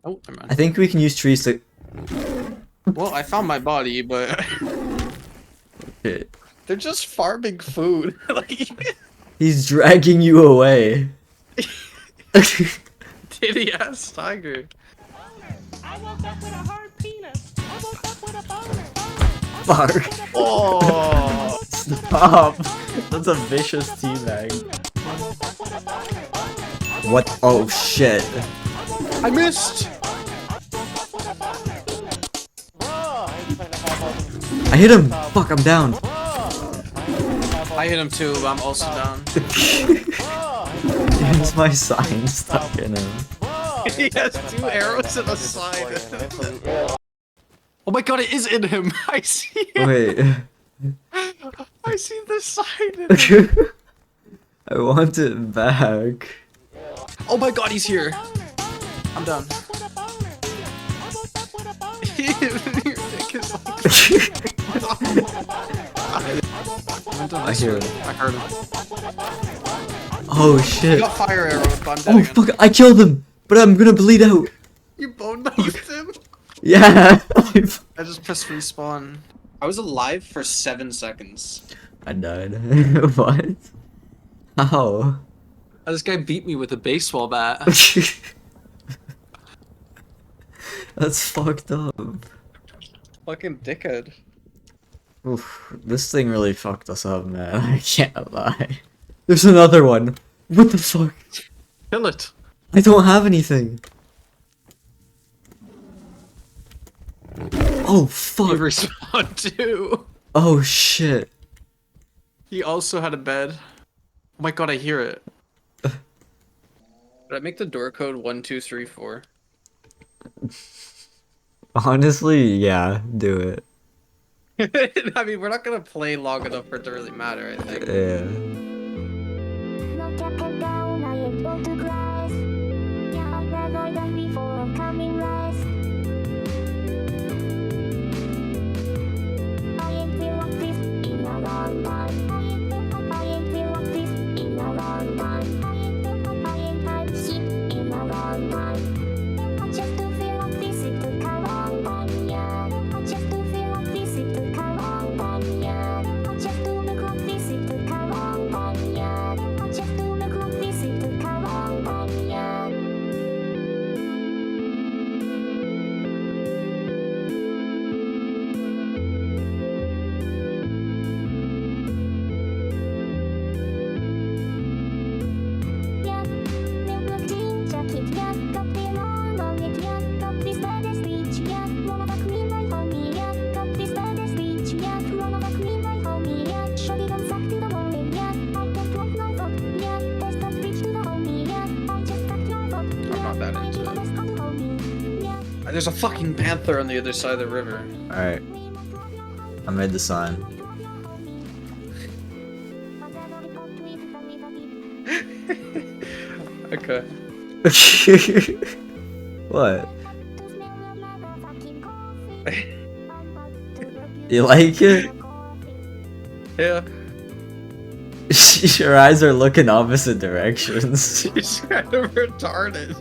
Oh, never I mind. think we can use trees to. Well, I found my body, but Shit. they're just farming food. Like, He's dragging you away. titty ass tiger. I woke up with a hard penis. I woke up with a boner. Fuck. Oh, Stop. That's a vicious teabag. What? Oh shit. I missed. I hit him. Fuck, I'm down. I hit him too, but I'm also down. It's my sign stuck in him. He has 2 arrows and a side. Oh my god, it is in him. I see it. Wait. I see the side in him. I want it back. Oh my god, he's here. I'm done. Your dick is like... I'm done. I hear him. I heard him. Oh I shit. got fire arrows, but I'm dead Oh again. fuck, I killed him! But I'm gonna bleed out. You bone knifed him? Yeah. I just pressed respawn. I was alive for 7 seconds. I died. What? How? This guy beat me with a baseball bat. That's fucked up. Fucking dickhead. Oof, this thing really fucked us up, man. I can't lie. There's another one. What the fuck? Kill it. I don't have anything. Oh He fuck. respawned too. Oh shit. He also had a bed. Oh my god, I hear it. Did I make the door code 1234? Honestly, yeah, do it. I mean, we're not gonna play long enough for it to really matter, I think. Yeah. Look up and down, I am born to rise. Yeah, I've never done before, I'm coming rise. I ain't feel like this in a long time. I ain't feel like this in a long time. I ain't had shit in a long time. I just don't feel like this, it took a long time, yeah. I just don't feel like this, it took a long time, yeah. I just don't look like this, it took a long time, yeah. I just don't look like this, it took a long time, yeah. Yeah, new blue jean jacket, yeah. Got the alarm on it, yeah. Got this badass speech, yeah. Wanna fuck me, my homie, yeah. Got this badass speech, yeah. Wanna fuck me, my homie, yeah. Shorty don't suck to the morning, yeah. I just want my fuck, yeah. There's that speech to the homie, yeah. I just fucked your fuck, yeah. I'm not that I into do the it. best on the homie, yeah. There's a fucking panther on the other side of the river. Alright. I made the sign. Okay. What? You like it? Yeah. Your eyes are looking opposite directions. She's kind of retarded.